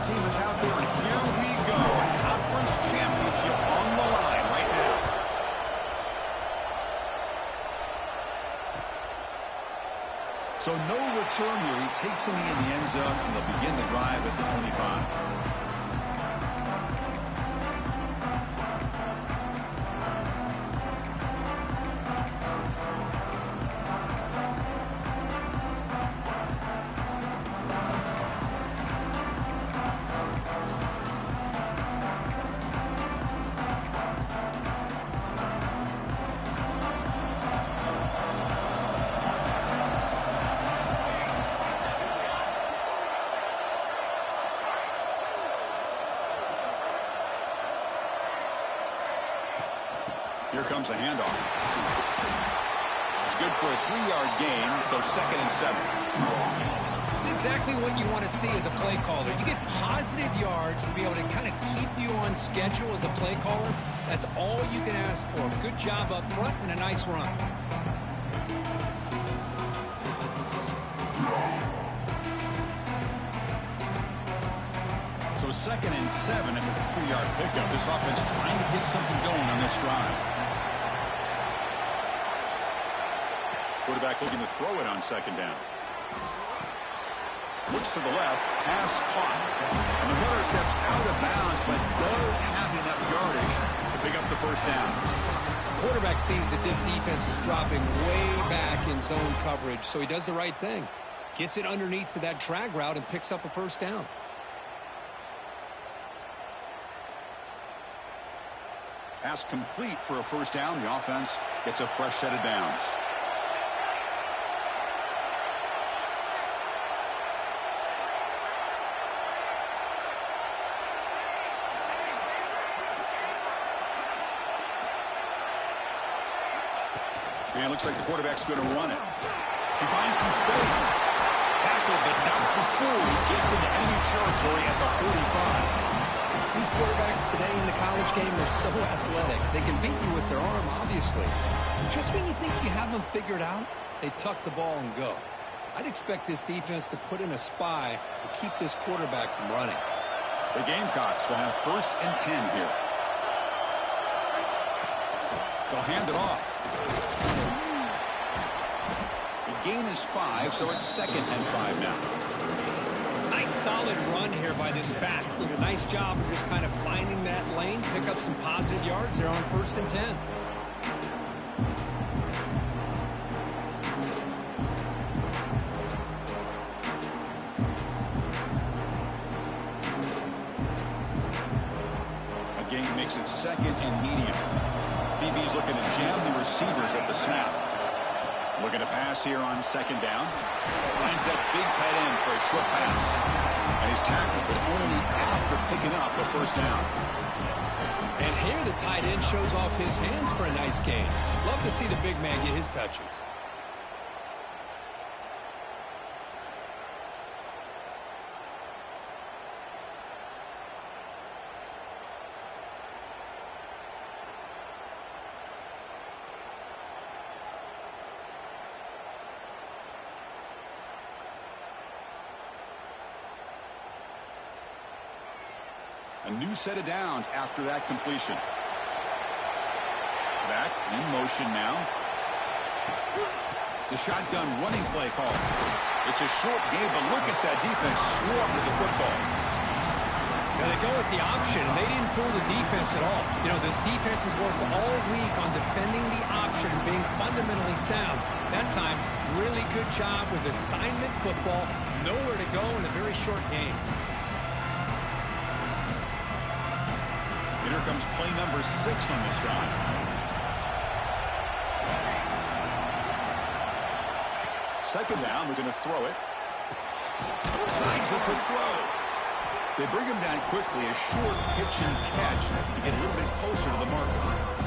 team is out there, and here we go. A conference championship on the line right now. So no return here. He takes him in the end zone, and they'll begin the drive at the 25. Here comes a handoff. It's good for a 3-yard gain, so 2nd and 7. It's exactly what you want to see as a play caller. You get positive yards to be able to kind of keep you on schedule as a play caller. That's all you can ask for. Good job up front and a nice run. So 2nd and 7 at the 3-yard pickup. This offense trying to get something going on this drive. Quarterback looking to throw it on 2nd down. Looks to the left, pass caught. And the runner steps out of bounds, but does have enough yardage to pick up the 1st down. Quarterback sees that this defense is dropping way back in zone coverage, so he does the right thing. Gets it underneath to that drag route and picks up a 1st down. Pass complete for a 1st down. The offense gets a fresh set of downs. And it looks like the quarterback's going to run it. He finds some space. Tackled, but not before he gets into enemy territory at the 45. These quarterbacks today in the college game are so athletic. They can beat you with their arm, obviously. Just when you think you have them figured out, they tuck the ball and go. I'd expect this defense to put in a spy to keep this quarterback from running. The Gamecocks will have 1st and 10 here. They'll hand it off. The gain is 5, so it's 2nd and 5 now. Nice solid run here by this back. Did a nice job of just kind of finding that lane, pick up some positive yards there on 1st and 10. Again makes it 2nd and medium. DB's looking to jam the receivers at the snap. Looking to pass here on 2nd down. Finds that big tight end for a short pass. And he's tackled, but only after picking up the 1st down. And here the tight end shows off his hands for a nice gain. Love to see the big man get his touches. A new set of downs after that completion. Back in motion now. The shotgun running play call. It's a short game, but look at that defense swarm with the football. Now they go with the option, and they didn't fool the defense at all. You know, this defense has worked all week on defending the option and being fundamentally sound. That time, really good job with assignment football. Nowhere to go in a very short game. And here comes play number 6 on this drive. Second down, we're going to throw it. Signs the quick throw. They bring him down quickly, a short pitch and catch to get a little bit closer to the marker.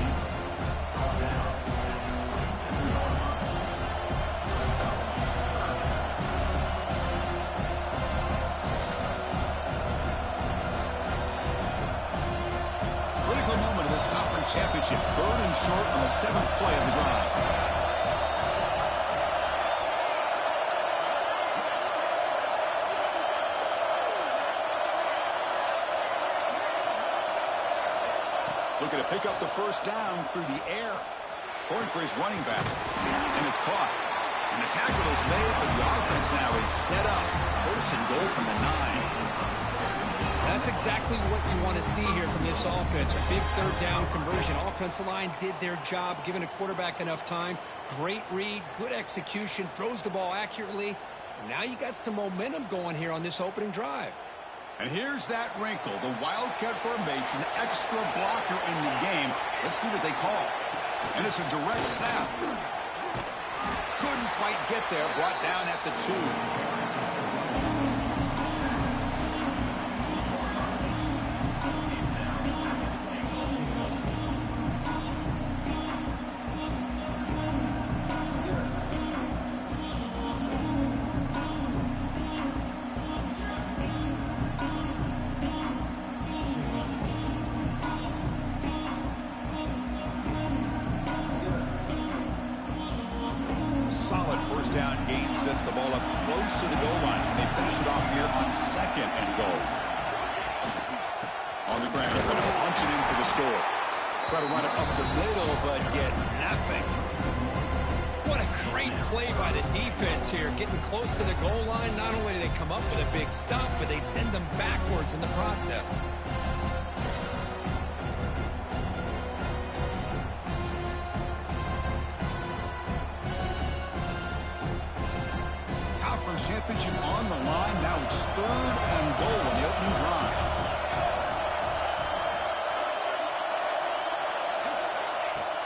Championship, 3rd and short on the 7th play of the drive. looking to pick up the first down through the air. Going for his running back. And it's caught. And the tackle is made, but the offense now is set up. First and goal from the 9. That's exactly what you want to see here from this offense. A big third down conversion. Offensive line did their job, giving the quarterback enough time. Great read, good execution, throws the ball accurately. And now you got some momentum going here on this opening drive. And here's that wrinkle, the Wildcat formation, extra blocker in the game. Let's see what they call. And it's a direct snap. Couldn't quite get there, brought down at the 2. Solid first down gain, sets the ball up close to the goal line, and they finish it off here on second and goal. On the ground, trying to punch it in for the score. Try to run it up the middle, but get nothing. What a great play by the defense here, getting close to the goal line. Not only do they come up with a big stop, but they send them backwards in the process. Championship on the line. Now it's third and goal in the opening drive.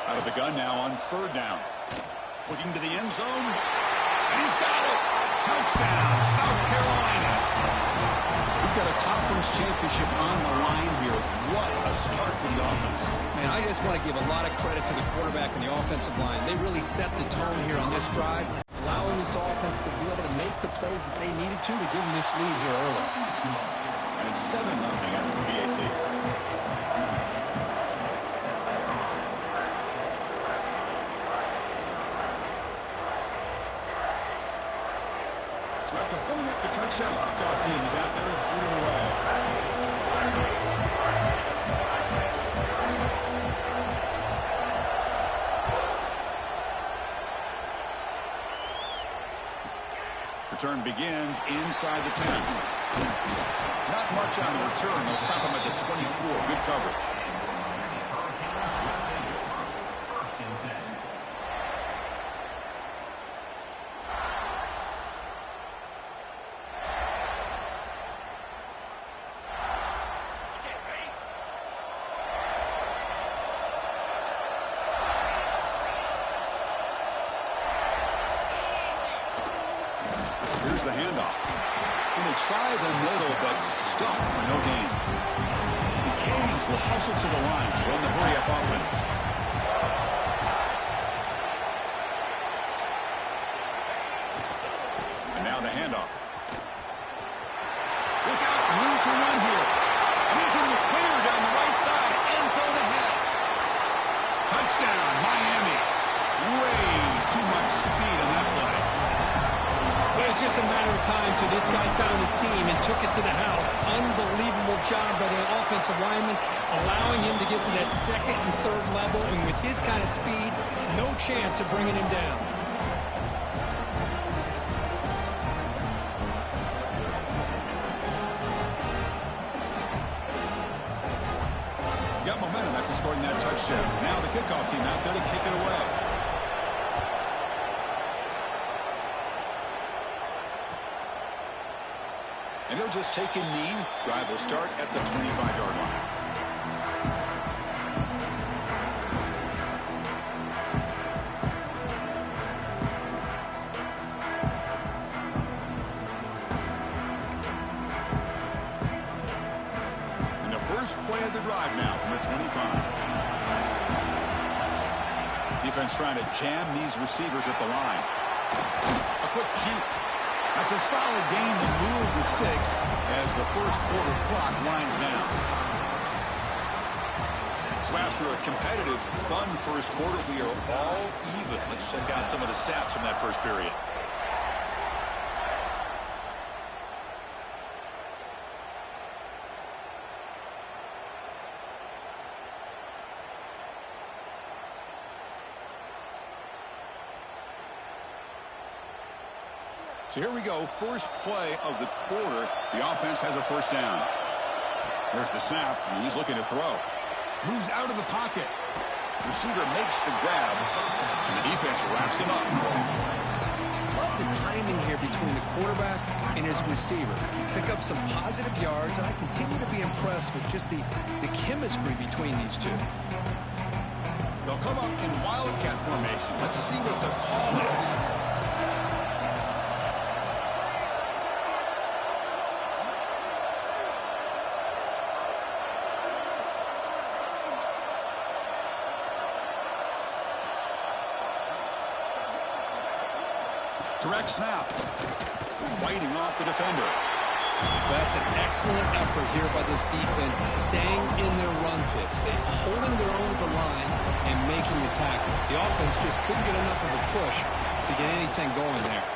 Out of the gun now on third down. Looking to the end zone. And he's got it. Touchdown, South Carolina. We've got a conference championship on the line here. What a start for the offense. Man, I just want to give a lot of credit to the quarterback and the offensive line. They really set the tone here on this drive, allowing this offense to be able to make the plays that they needed to give them this lead here early. And it's 7-0 after the BAT. So after pulling up the touchdown, the kickoff team is out there booting away. Return begins inside the 10. Not much on the return. They'll stop him at the 24. Good coverage. Here's the handoff. And they try the middle, but stuck for no gain. The Canes will hustle to the line to run the hurry-up offense. And now the handoff. Look out, room to run here. And he's in the clear down the right side. End zone ahead. Touchdown, Miami. Way too much speed on that play. But it's just a matter of time till this guy found a seam and took it to the house. Unbelievable job by the offensive lineman, allowing him to get to that second and third level. And with his kind of speed, no chance of bringing him down. Got momentum after scoring that touchdown. Now the kickoff team out there to kick it away. And he'll just take a knee. Drive will start at the 25-yard line. And the first play of the drive now from the 25. Defense trying to jam these receivers at the line. A quick juke. That's a solid gain to move the sticks as the first quarter clock winds down. So after a competitive, fun first quarter, we are all even. Let's check out some of the stats from that first period. So here we go, first play of the quarter. The offense has a first down. There's the snap, and he's looking to throw. Moves out of the pocket. Receiver makes the grab, and the defense wraps him up. Love the timing here between the quarterback and his receiver. Pick up some positive yards, and I continue to be impressed with just the chemistry between these two. They'll come up in wildcat formation. Let's see what the call is. Direct snap. Fighting off the defender. That's an excellent effort here by this defense, staying in their run fits, holding their own at the line and making the tackle. The offense just couldn't get enough of a push to get anything going there.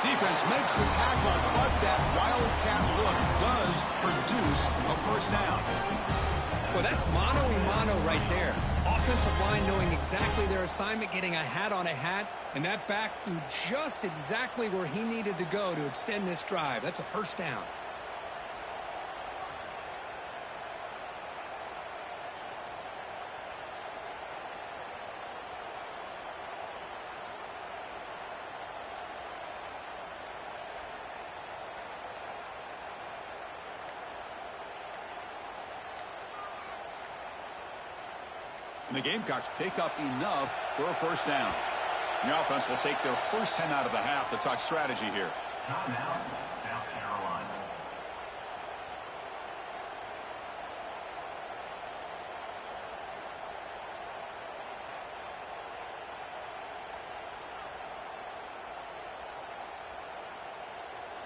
Defense makes the tackle, but that wildcat look does produce a first down. Well, that's mano-a-mano right there. Offensive line knowing exactly their assignment, getting a hat on a hat, and that back threw just exactly where he needed to go to extend this drive. That's a first down. And the Gamecocks pick up enough for a first down. The offense will take their first 10 out of the half to talk strategy here. Timeout, South Carolina.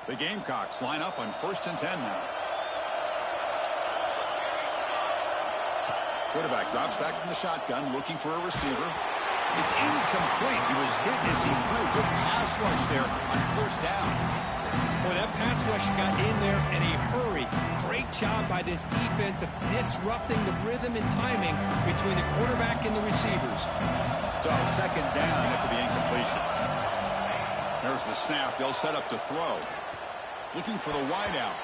The Gamecocks line up on 1st and 10 now. Quarterback drops back from the shotgun, looking for a receiver. It's incomplete. He was hit as he threw. Good pass rush there on first down. Boy, that pass rush got in there in a hurry. Great job by this defense of disrupting the rhythm and timing between the quarterback and the receivers. So, second down after the incompletion. There's the snap. They'll set up to throw. Looking for the wideout,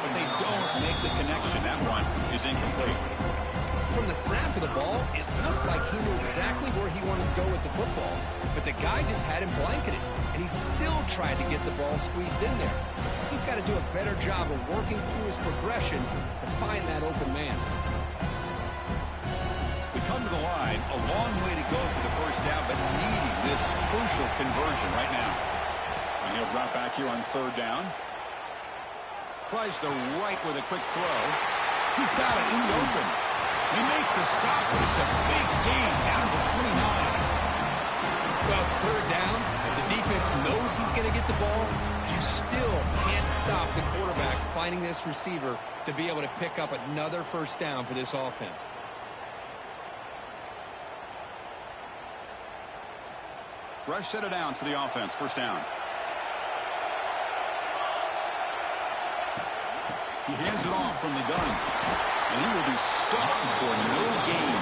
but they don't make the connection. That one is incomplete. From the snap of the ball, it looked like he knew exactly where he wanted to go with the football, but the guy just had him blanketed, and he still tried to get the ball squeezed in there. He's got to do a better job of working through his progressions to find that open man. We come to the line, a long way to go for the first down, but needing this crucial conversion right now. And he'll drop back here on third down. Tries the right with a quick throw. He's got it in the open. They make the stop, but it's a big gain down to 29. Well, it's third down. The defense knows he's going to get the ball. You still can't stop the quarterback finding this receiver to be able to pick up another first down for this offense. Fresh set of downs for the offense. First down. He hands it off from the gun. And he will be stuffed for no gain.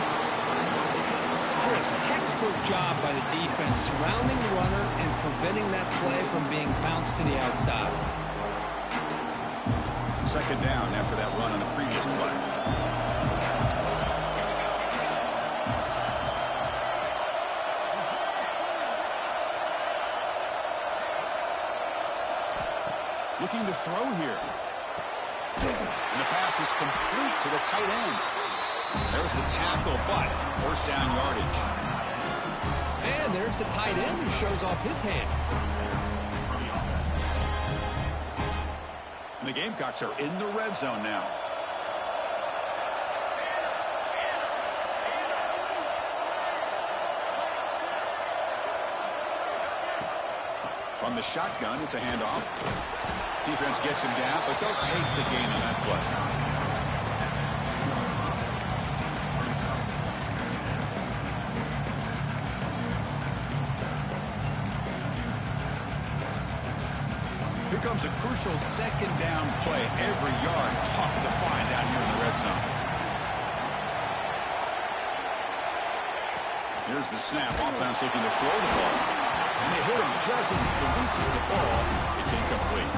Chris, textbook job by the defense surrounding the runner and preventing that play from being bounced to the outside. Second down after that run on the previous play. Looking to throw here. And the pass is complete to the tight end. There's the tackle, but first down yardage. And there's the tight end who shows off his hands. And the Gamecocks are in the red zone now. From the shotgun, it's a handoff. Defense gets him down, but they'll take the gain on that play. Here comes a crucial second down play. Every yard tough to find down here in the red zone. Here's the snap. Offense looking to throw the ball. And they hit him just as he releases the ball. It's incomplete.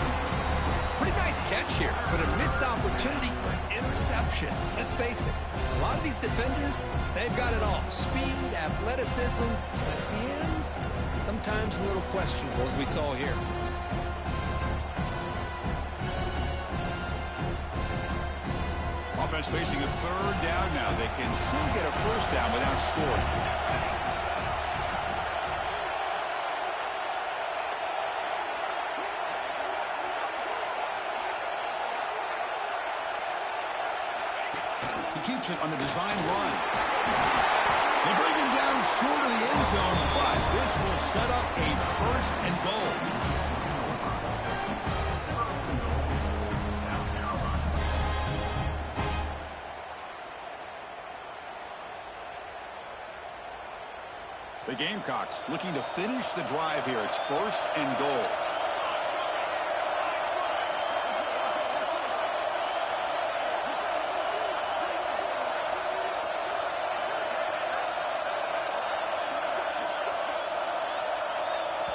Pretty nice catch here, but a missed opportunity for an interception. Let's face it, a lot of these defenders, they've got it all. Speed, athleticism, but hands, sometimes a little questionable, as we saw here. Offense facing a third down now. They can still get a first down without scoring. He keeps it on the design run. They bring him down short of the end zone, but this will set up a first and goal. The Gamecocks looking to finish the drive here. It's first and goal.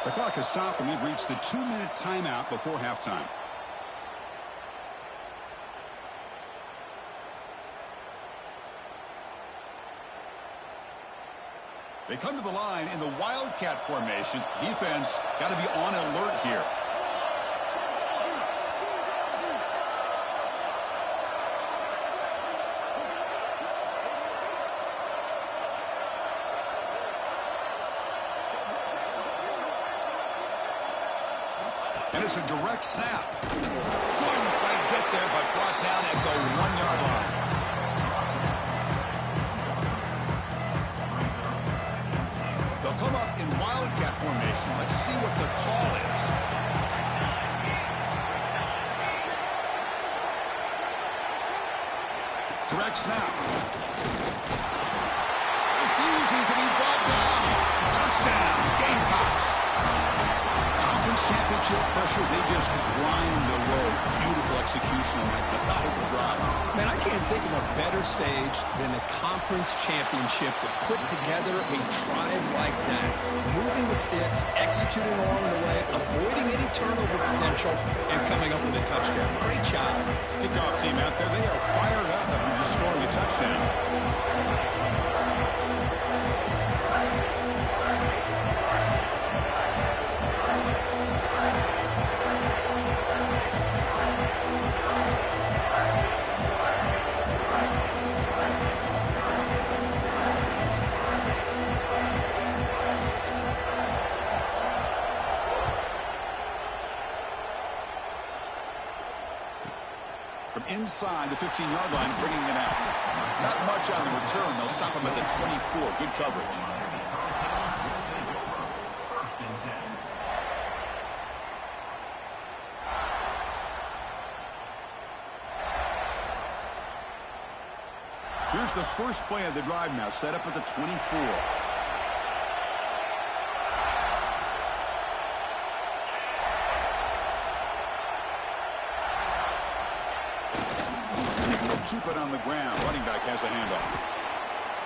The clock has stopped and we've reached the 2-minute timeout before halftime. They come to the line in the Wildcat formation. Defense got to be on alert here. And it's a direct snap. Couldn't quite get there, but brought down at the 1-yard line. They'll come up in Wildcat formation. Let's see what the call is. Direct snap. Refusing to be brought down. Touchdown, Gamecocks. Conference championship pressure, they just grind away. Beautiful execution on that methodical drive. Man, I can't think of a better stage than a conference championship to put together a drive like that. Moving the sticks, executing along the way, avoiding any turnover potential, and coming up with a touchdown. Great job. Kickoff team out there, they are fired up after just scoring a touchdown. From inside the 15-yard line, bringing it out. Not much on the return. They'll stop him at the 24. Good coverage. First and 10. Here's the first play of the drive now, set up at the 24. Keep it on the ground. Running back has the handoff.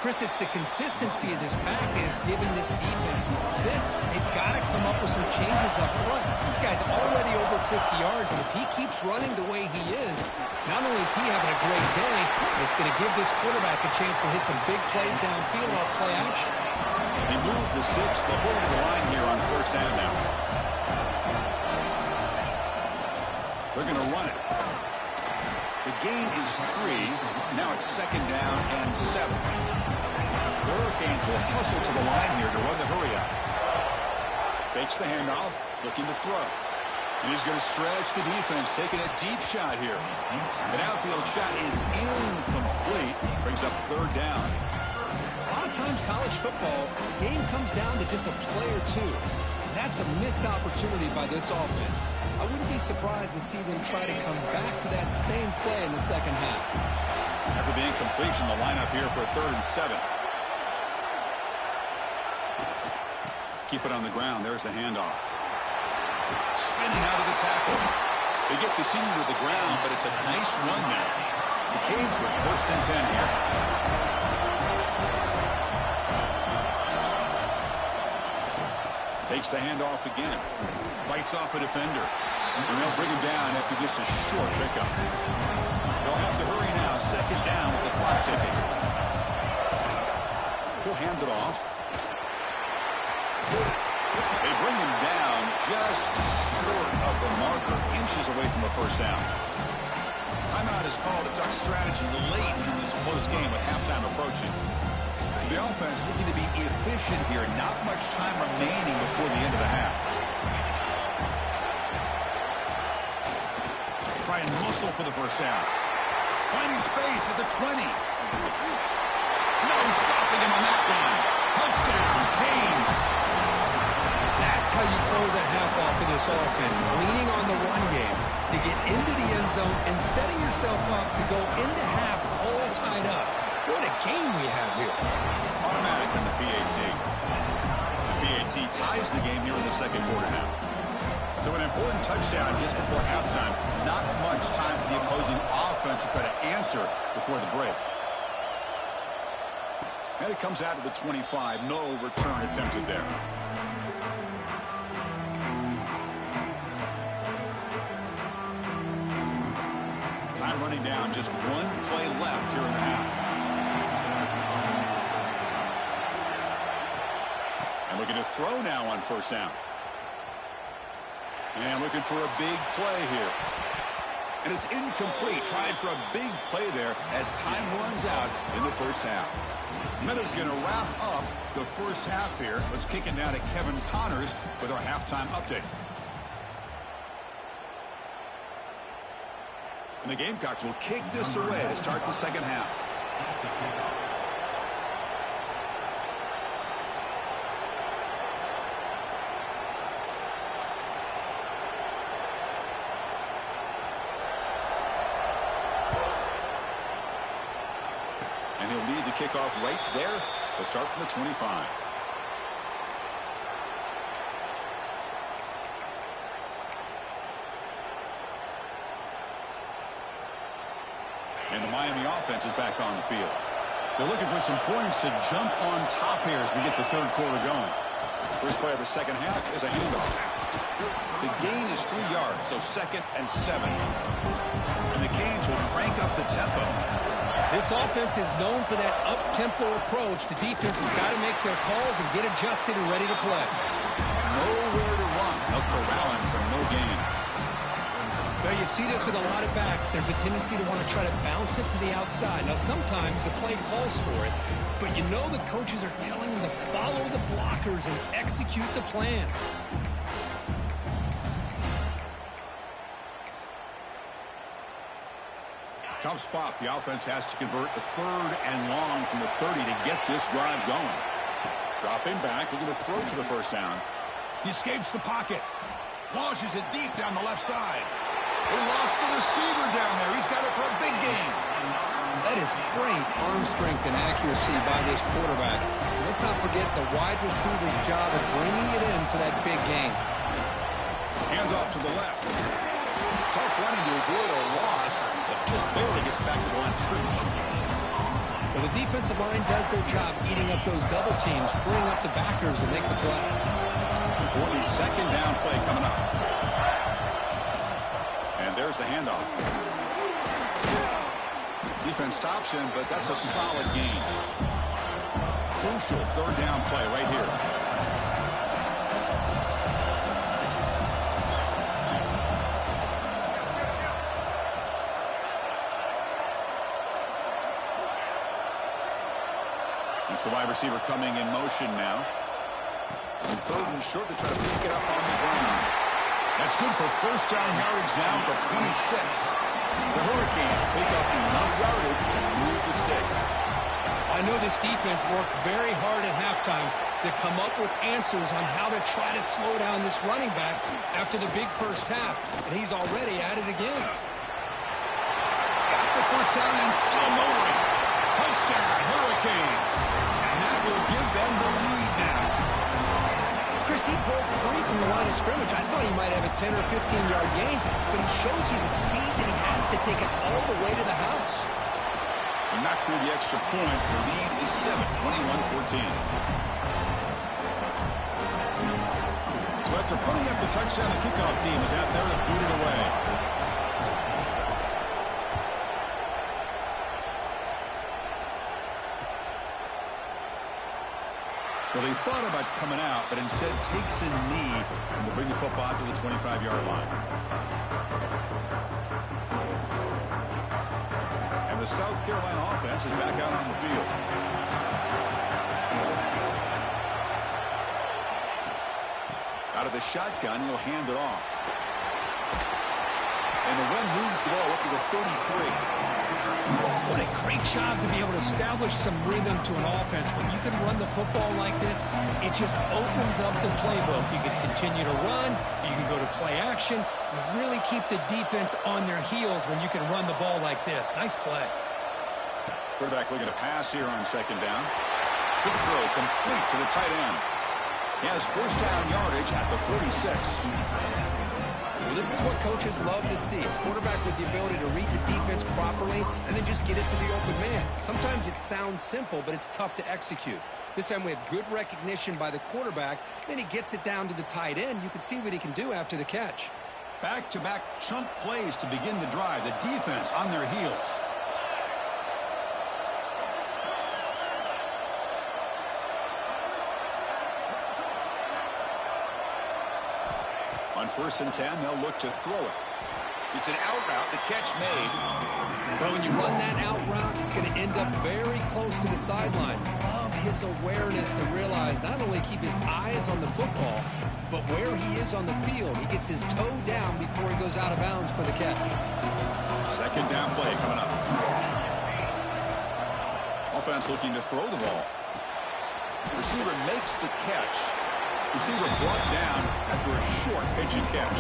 Chris, it's the consistency of this pack that has given this defense fits. They've got to come up with some changes up front. This guy's already over 50 yards, and if he keeps running the way he is, not only is he having a great day, it's going to give this quarterback a chance to hit some big plays downfield off play action. He moved the 6. They'll hold to the line here on first down now. They're going to run it. The gain is 3. Now it's second down and 7. The Hurricanes will hustle to the line here to run the hurry up. Fakes the handoff, looking to throw. And he's going to stretch the defense, taking a deep shot here. An outfield shot is incomplete. Brings up third down. A lot of times college football, the game comes down to just a play or two. That's a missed opportunity by this offense. I wouldn't be surprised to see them try to come back to that same play in the second half. After the incompletion, the lineup here for 3rd and 7. Keep it on the ground. There's the handoff. Spinning out of the tackle. They get the senior to the ground, but it's a nice run there. The Canes with 1st and 10 here. Takes the handoff again. Fights off a defender. And they'll bring him down after just a short pickup. They'll have to hurry now. Second down with the clock ticking. He'll hand it off. They bring him down just short of the marker, inches away from a first down. Timeout is called. A duck strategy late in this close game with halftime approaching. So the offense looking to be efficient here. Not much time remaining before the end of the half. Try and muscle for the first down. Finding space at the 20. No stopping him on that one. Touchdown, Canes. That's how you close a half off in this offense, leaning on the run game to get into the end zone and setting yourself up to go into half all tied up. What a game we have here. Automatic on the PAT. The PAT ties the game here in the second quarter now. So an important touchdown just before halftime. Not much time for the opposing offense to try to answer before the break. And it comes out to the 25. No return attempted there. Time running down. Just one play left here in the half. And looking to throw now on first down. And looking for a big play here. And it's incomplete. Tried for a big play there as time runs out in the first half. Meadows going to wrap up the first half here. Let's kick it now to Kevin Connors with our halftime update. And the Gamecocks will kick this away to start the second half. And he'll lead the kickoff right there to start from the 25. And the Miami offense is back on the field. They're looking for some points to jump on top here as we get the third quarter going. First play of the second half is a handoff. The gain is 3 yards, so 2nd and 7. And the Canes will crank up the tempo. This offense is known for that up-tempo approach. The defense has got to make their calls and get adjusted and ready to play. Nowhere to run. They'll corral him for no gain. Well, you see this with a lot of backs. There's a tendency to want to try to bounce it to the outside. Now, sometimes the play calls for it, but you know the coaches are telling them to follow the blockers and execute the plan. Tough spot. The offense has to convert the 3rd and long from the 30 to get this drive going. Dropping back, looking to throw for the first down. He escapes the pocket. Launches it deep down the left side. They lost the receiver down there. He's got it for a big gain. That is great arm strength and accuracy by this quarterback. Let's not forget the wide receiver's job of bringing it in for that big gain. Hands off to the left. Tough running to avoid a loss, but just barely gets back to the line of scrimmage. Well, the defensive line does their job eating up those double teams, freeing up the backers to make the play. Important second down play coming up. And there's the handoff. Defense stops him, but that's a solid gain. Crucial 3rd down play right here. It's the wide receiver coming in motion now. And 3rd and short, they try to pick it up on the ground. That's good for first down yardage now at the 26. The Hurricanes pick up enough yardage to move the sticks. I know this defense worked very hard at halftime to come up with answers on how to try to slow down this running back after the big first half, and he's already at it again. Got the first down and still motoring. Touchdown, Hurricanes. And that will give them the lead now. Chris, he broke free from the line of scrimmage. I thought he might have a 10 or 15-yard gain, but he shows you the speed that he has to take it all the way to the house. And not through the extra point. The lead is 7, 21-14. Loading up the touchdown, the kickoff team is out there to boot it away. Well, he thought about coming out, but instead takes a knee and will bring the football to the 25-yard line. And the South Carolina offense is back out on the field. Out of the shotgun, he'll hand it off. And the run moves the ball up to the 33. What a great job to be able to establish some rhythm to an offense. When you can run the football like this, it just opens up the playbook. You can continue to run. You can go to play action. You really keep the defense on their heels when you can run the ball like this. Nice play. Quarterback looking to pass here on second down. Good throw, complete to the tight end. He has first down yardage at the 46. Well, this is what coaches love to see. A quarterback with the ability to read the defense properly and then just get it to the open man. Sometimes it sounds simple, but it's tough to execute. This time we have good recognition by the quarterback. Then he gets it down to the tight end. You can see what he can do after the catch. Back-to-back chunk plays to begin the drive. The defense on their heels. On 1st and 10, they'll look to throw it. It's an out route. The catch made. Well, when you run that out route, it's going to end up very close to the sideline. Love his awareness to realize not only keep his eyes on the football, but where he is on the field. He gets his toe down before he goes out of bounds for the catch. Second down play coming up. Offense looking to throw the ball. Receiver makes the catch. Receiver brought down after a short pitch and catch.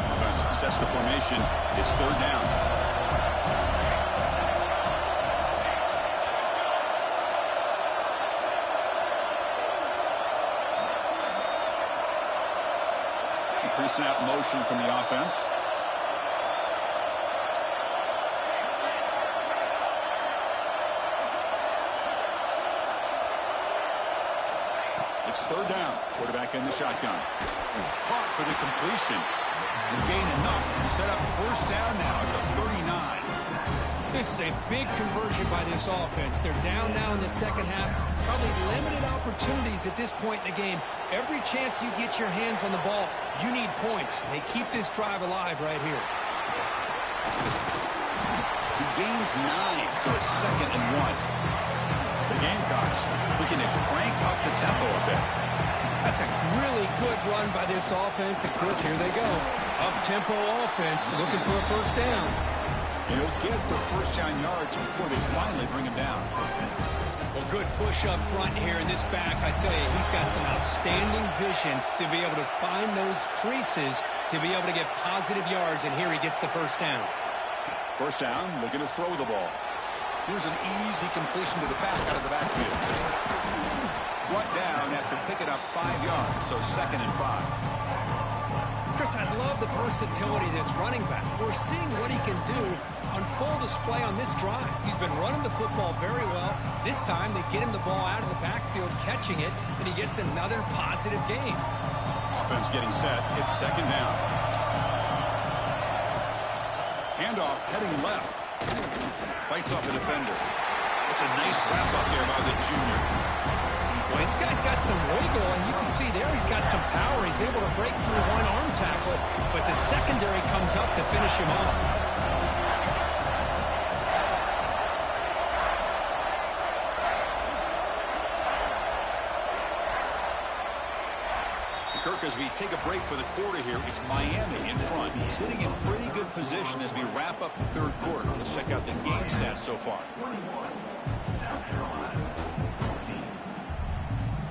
Offense sets the formation. It's third down. Pre-snap motion from the offense. It's third down. Quarterback in the shotgun. Caught for the completion. And gain enough to set up first down now at the 39. This is a big conversion by this offense. They're down now in the second half. Probably limited opportunities at this point in the game. Every chance you get your hands on the ball, you need points. They keep this drive alive right here. He gains 9, so it's 2nd and 1. The Gamecocks looking to crank up the tempo a bit. That's a really good run by this offense. And Chris, here they go. Up-tempo offense looking for a first down. He'll get the first down yards before they finally bring him down. Well, good push up front here in this back. I tell you, he's got some outstanding vision to be able to find those creases, to be able to get positive yards, and here he gets the first down. First down, looking to throw the ball. Here's an easy completion to the back out of the backfield. Brought down after picking up 5 yards, so 2nd and 5. Chris, I love the versatility of this running back. We're seeing what he can do on full display on this drive. He's been running the football very well. This time, they get him the ball out of the backfield, catching it, and he gets another positive gain. Offense getting set. It's 2nd down. Handoff heading left. Fights off a defender. It's a nice wrap up there by the junior. Well, this guy's got some wiggle, and you can see there he's got some power. He's able to break through one arm tackle, but the secondary comes up to finish him off. Kirk, as we take a break for the quarter here, it's Miami in front, sitting in pretty good position as we wrap up the third quarter. Let's check out the game stats so far.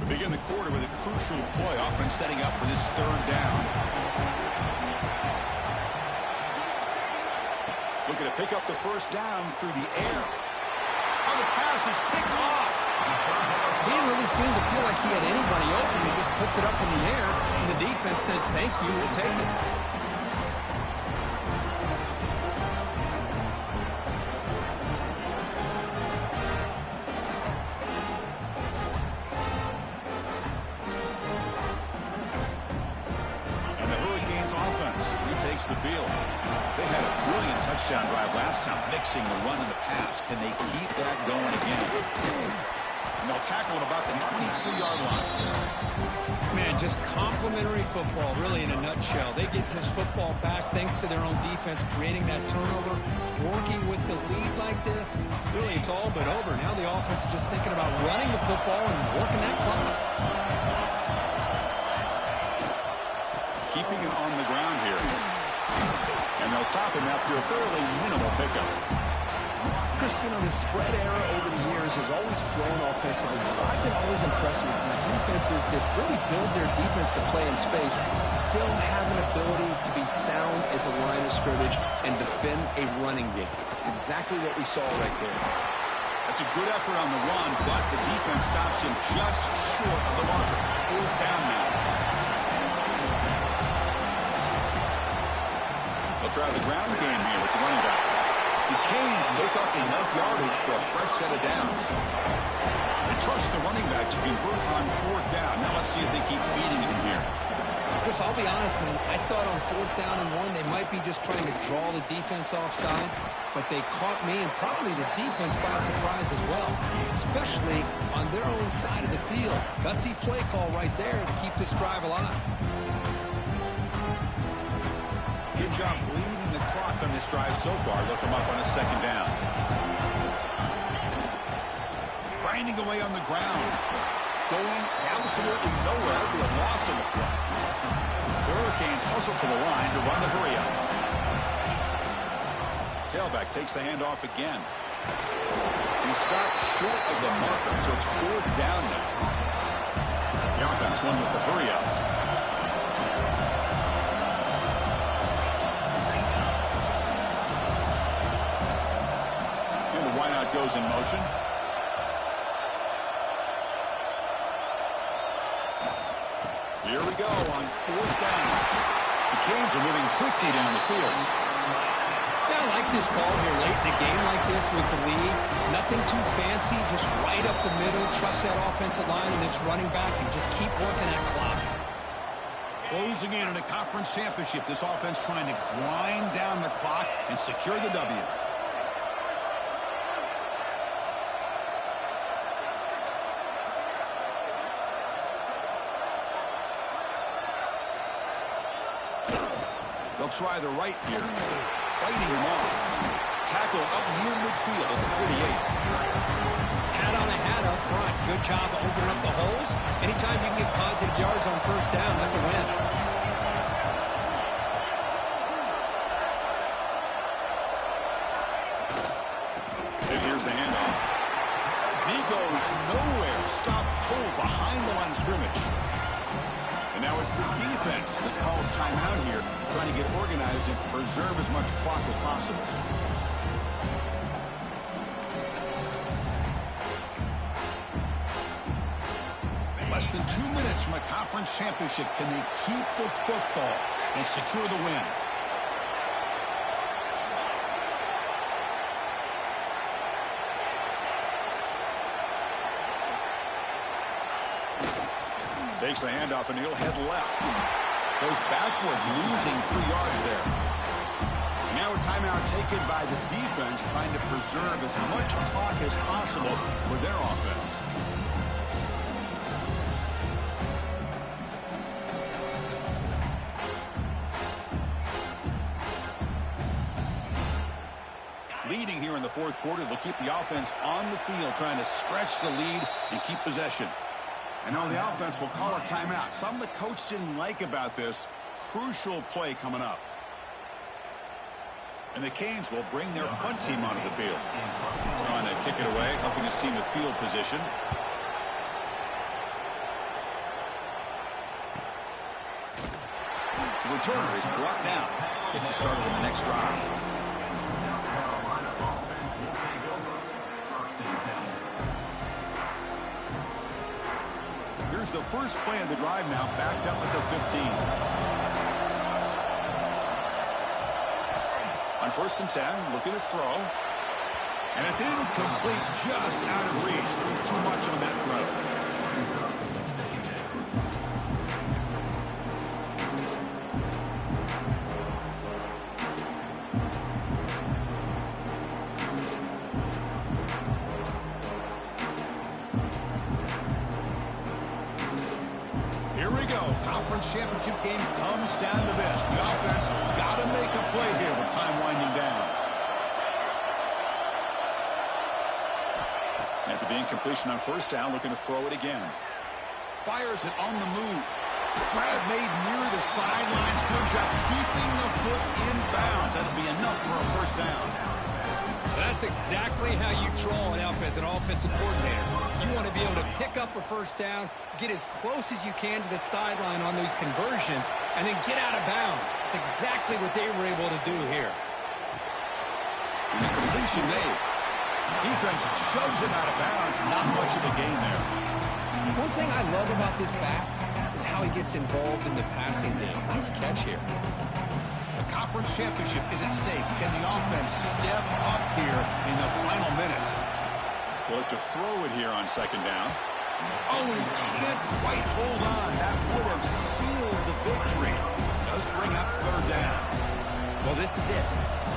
We begin the quarter with a crucial play, offense setting up for this third down. Looking to pick up the first down through the air. Oh, the pass is picked off. He didn't really seem to feel like he had anybody open. He just puts it up in the air, and the defense says, thank you, we'll take it. field. They had a brilliant touchdown drive last time, mixing the run and the pass. Can they keep that going again? And they'll tackle at about the 23-yard line. Man, just complimentary football, really, in a nutshell. They get this football back thanks to their own defense, creating that turnover, working with the lead like this. Really, it's all but over. Now the offense is just thinking about running the football and working that clock. Keeping it on the ground here. And they'll stop him after a fairly minimal pickup. Chris, you know, the spread era over the years has always grown offensively. I've been always impressed with defenses that really build their defense to play in space, still have an ability to be sound at the line of scrimmage and defend a running game. It's exactly what we saw right there. That's a good effort on the run, but the defense stops him just short of the marker. 4th down now. They'll try the ground game here with the running back. The Canes make up enough yardage for a fresh set of downs. They trust the running back to convert on 4th down. Now let's see if they keep feeding him here. Chris, I'll be honest, man. I thought on 4th down and 1, they might be just trying to draw the defense off sides, but they caught me and probably the defense by surprise as well, especially on their own side of the field. Gutsy play call right there to keep this drive alive. Good job bleeding the clock on this drive so far. Look him up on a 2nd down. Grinding away on the ground. Going absolutely nowhere. That'll be a loss in the play. The Hurricanes hustle to the line to run the hurry up. Tailback takes the handoff again. He stopped short of the marker, so it's 4th down now. The offense won with the hurry up. And the wideout goes in motion. Here we go on 4th down. The Canes are moving quickly down the field. Yeah, I like this call here late in the game like this with the lead. Nothing too fancy, just right up the middle. Trust that offensive line and this running back and just keep working that clock. Closing in on a conference championship. This offense trying to grind down the clock and secure the W. They'll try the right here. Fighting him off. Tackle up near midfield at the 48. Hat on a hat up front. Good job of opening up the holes. Anytime you can get positive yards on 1st down, that's a win. And here's the handoff. He goes nowhere. Stopped cold behind the line of scrimmage. And now it's the defense that calls timeout here, trying to get organized and preserve as much clock as possible. Less than 2 minutes from a conference championship. Can they keep the football and secure the win? Takes the handoff and he'll head left. Goes backwards, losing 3 yards there. And now a timeout taken by the defense, trying to preserve as much clock as possible for their offense. Leading here in the 4th quarter, they'll keep the offense on the field, trying to stretch the lead and keep possession. And now the offense will call a timeout. Something the coach didn't like about this. Crucial play coming up. And the Canes will bring their punt team onto the field. Trying to kick it away, helping his team with field position. The returner is brought down. Gets you started on the next drive. Here's the first play of the drive now, backed up at the 15. On 1st and 10, looking to throw. And it's incomplete, just out of reach. Too much on that throw. conference championship game comes down to this. The offense got to make a play here with time winding down. After the incompletion on first down, looking to throw it again. Fires it on the move. Grab made near the sidelines. Good job keeping the foot in bounds. That'll be enough for a first down. That's exactly how you draw it up as an offensive coordinator. You want to be able to pick up a first down, get as close as you can to the sideline on these conversions, and then get out of bounds. It's exactly what they were able to do here. And the completion made. Defense shoves it out of bounds. Not much of a gain there. One thing I love about this back is how he gets involved in the passing game. Nice catch here. The conference championship is at stake. Can the offense step up here in the final minutes? They'll look to throw it here on second down. Oh, he can't quite hold on. That would have sealed the victory. Does bring up third down. Well, this is it.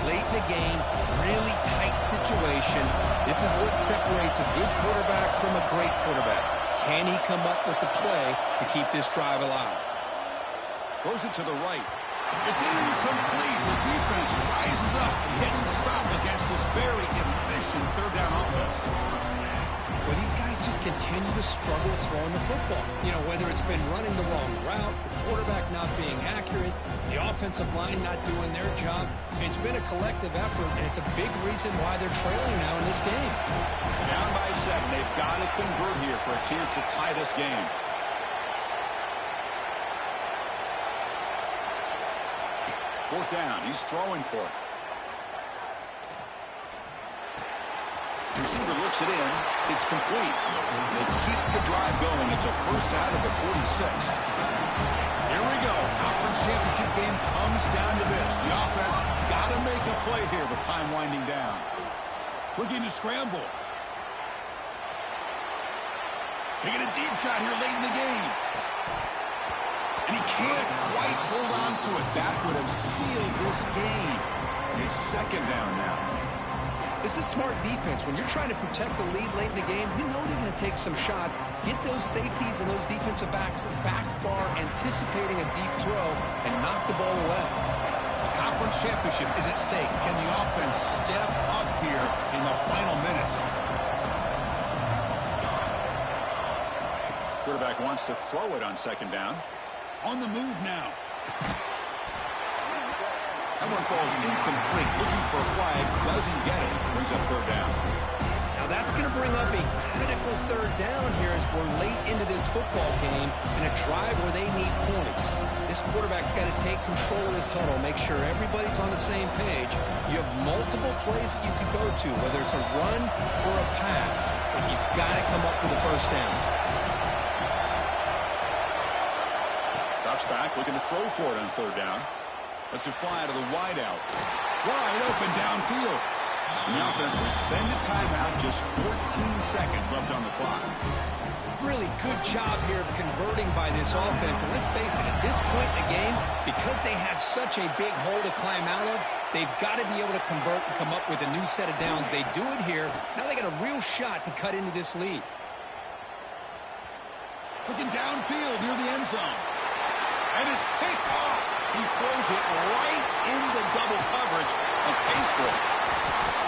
Late in the game, really tight situation. This is what separates a good quarterback from a great quarterback. Can he come up with the play to keep this drive alive? Throws it to the right. It's incomplete. The defense rises up and gets the stop against this very efficient third down offense. Well, these guys just continue to struggle throwing the football. You know, whether it's been running the wrong route, the quarterback not being accurate, the offensive line not doing their job. It's been a collective effort, and it's a big reason why they're trailing now in this game. Down by 7. They've got to convert here for a chance to tie this game. Fourth down. He's throwing for it. Receiver looks it in. It's complete. They keep the drive going. It's a first out of the 46. Here we go. Conference championship game comes down to this. The offense got to make a play here with time winding down. Looking to scramble. Taking a deep shot here late in the game. And he can't quite hold on to it. That would have sealed this game. It's second down now. This is smart defense. When you're trying to protect the lead late in the game, you know they're going to take some shots, get those safeties and those defensive backs back far, anticipating a deep throw, and knock the ball away. The conference championship is at stake. Can the offense step up here in the final minutes? Quarterback wants to throw it on second down. On the move now. That one falls incomplete. Looking for a flag. Doesn't get it. Brings up third down. Now that's going to bring up a critical third down here as we're late into this football game in a drive where they need points. This quarterback's got to take control of this huddle, make sure everybody's on the same page. You have multiple plays that you could go to, whether it's a run or a pass, but you've got to come up with a first down. Drops back, looking to throw for it on third down. Lets it fly to the wideout. Wide open downfield. And the offense will spend a timeout, just 14 seconds left on the clock. Really good job here of converting by this offense. And let's face it, at this point in the game, because they have such a big hole to climb out of, they've got to be able to convert and come up with a new set of downs. They do it here. Now they got a real shot to cut into this lead. Looking downfield near the end zone. And it's picked off. He throws it right into double coverage and pays for it.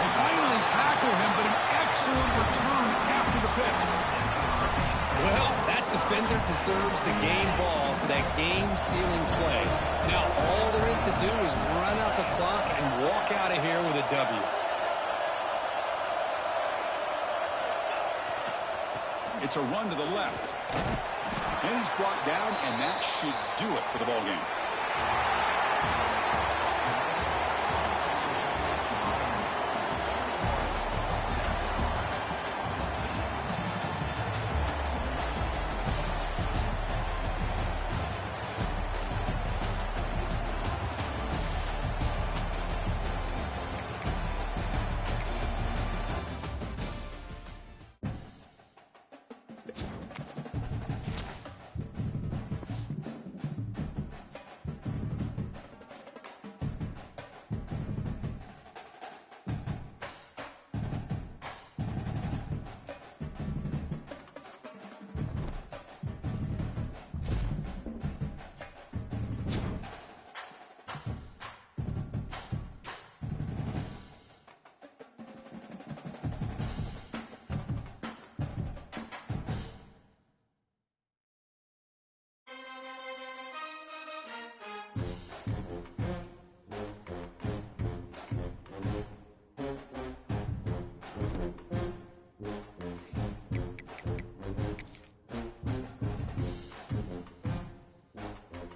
They finally tackle him, but an excellent return after the pick. Well, that defender deserves the game ball for that game-sealing play. Now, all there is to do is run out the clock and walk out of here with a W. It's a run to the left. And he's brought down, and that should do it for the ballgame.